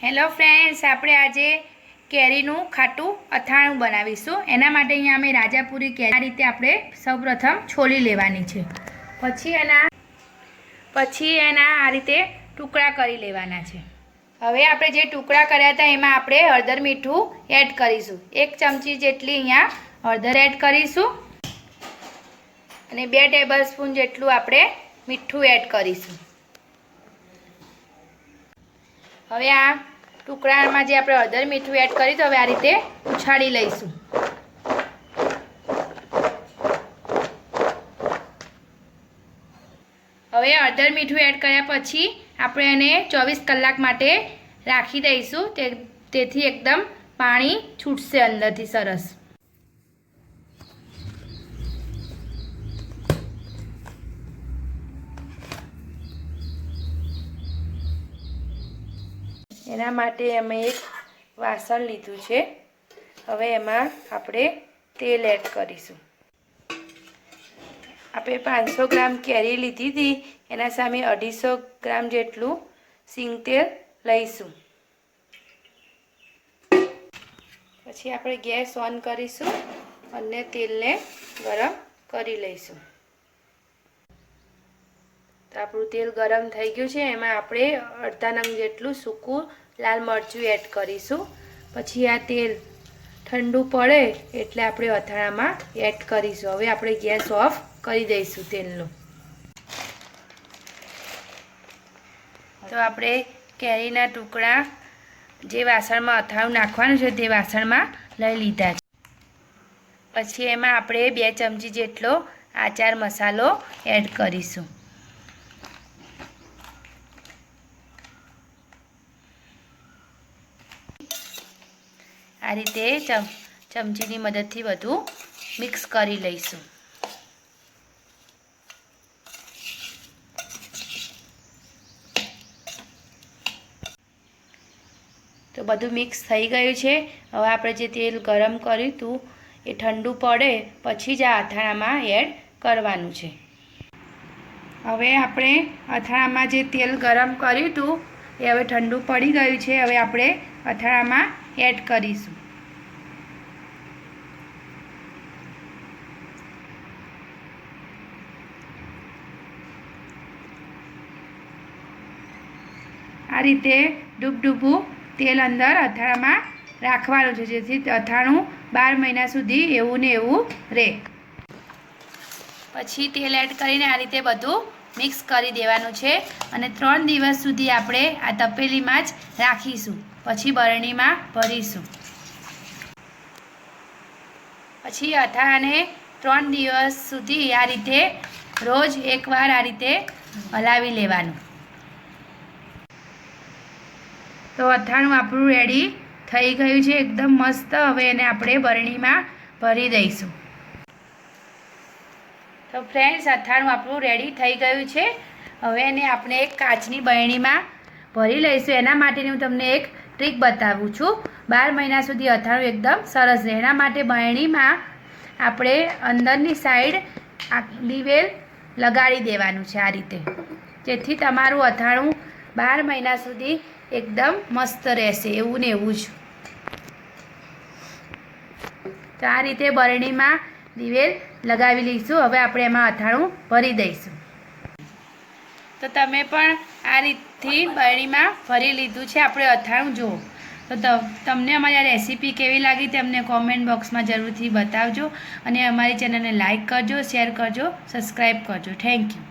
Hello friends, આપણે આજે કેરીનું ખાટું અથાણું બનાવીશું। એના માટે અહીંયા અમે રાજાપુરી કેરી આ રીતે આપણે સૌપ્રથમ છોલી લેવાની છે। પછી એના આ રીતે ટુકડા કરી લેવાના છે। હવે આપણે જે ટુકડા કર્યા હતા એમાં આપણે હળદર મીઠું એડ કરીશું। 1 ચમચી જેટલી અહીંયા હળદર એડ કરીશું અને 2 ટેબલસ્પૂન જેટલું આપણે મીઠું એડ કરીશું। હવે આ ટુકડામાં જે આપણે હળદર મીઠું એડ કર્યું તો હવે આ રીતે ઉછાળી લઈશું। હવે હળદર મીઠું એડ કર્યા પછી આપણે એને 24 કલાક માટે રાખી દઈશું। તેથી એકદમ પાણી છૂટશે અંદરથી સરસ। એના માટે અમે એક વાસણ લીધું છે। હવે એમાં આપણે તેલ એડ કરીશું। આપણે 500 ગ્રામ કેરી લીધી હતી એના સામે 250 ગ્રામ જેટલું સિંગ તેલ લઈશું। પછી આપણે ગેસ ઓન કરીશું અને તેલને ગરમ કરી લઈશું। તો આપણું તેલ ગરમ થઈ ગયું છે। એમાં આપણે અડધા નંગ જેટલું સૂકું લાલ મરચું એડ કરીશું। પછી આ તેલ ઠંડુ પડે એટલે આપણે અથાણામાં એડ કરીશું। હવે આપણે ગેસ ઓફ કરી દઈશું તેલનો। તો આપણે કેરીના ટુકડા જે વાસણમાં અથાણું નાખવાનું છે તે વાસણમાં લઈ લીધા છે। પછી એમાં આપણે 2 ચમચી જેટલો આચાર મસાલો એડ કરીશું। આ રીતે ચમચીની મદદથી બધું મિક્સ કરી લઈશું। તો બધું મિક્સ થઈ ગયું છે। હવે આપણે જે તેલ ગરમ કર્યું હતું એ ઠંડુ પડે પછી જ આ અથાણામાં એડ કરવાનું છે। હવે આપણે અથાણામાં જે તેલ ગરમ કર્યું હતું એ હવે ઠંડુ પડી ગયું છે। હવે આપણે અથાણામાં એડ કરીશું। આ રીતે ડૂબડૂબું તેલ અંદર અથાણામાં રાખવાનું છે જેથી અથાણું 12 મહિના સુધી એવું ને એવું રહે। પછી તેલ એડ કરીને આ રીતે બધું મિક્સ કરી દેવાનું છે અને 3 દિવસ સુધી આપણે આ તપેલીમાં જ રાખીશું। પછી બરણીમાં ભરીશું। પછી અથાણાને 3 દિવસ સુધી આ રીતે રોજ એકવાર આ રીતે હલાવી લેવાનું। તો અથાણું આપણું રેડી થઈ ગયું છે એકદમ મસ્ત। હવે એને આપણે બરણીમાં ભરી દઈશું। તો ફ્રેન્ડ્સ, અથાણું આપણું રેડી થઈ ગયું છે। હવે એને આપણે એક કાચની બરણીમાં ભરી લઈશું। એના માટેની હું તમને એક ટ્રીક બતાવું છું। 12 મહિના સુધી અથાણું એકદમ સરસ રહે। એના માટે બરણીમાં આપણે અંદરની સાઈડ દિવેલ લગાડી દેવાનું છે આ રીતે, જેથી તમારું અથાણું 12 મહિના સુધી એકદમ મસ્ત રહેશે એવું ને એવું જ। તો આ રીતે બરણીમાં દિવેલ લગાવી લઈશું। હવે આપણે એમાં અથાણું ભરી દઈશું। તો તમે પણ આ રીતથી બરણીમાં ભરી લીધું છે આપણે અથાણું જુઓ। તો તમને અમારી આ રેસીપી કેવી લાગી તે અમને કોમેન્ટ બોક્સમાં જરૂરથી બતાવજો અને અમારી ચેનલને લાઈક કરજો, શેર કરજો, સબસ્ક્રાઈબ કરજો। Thank you.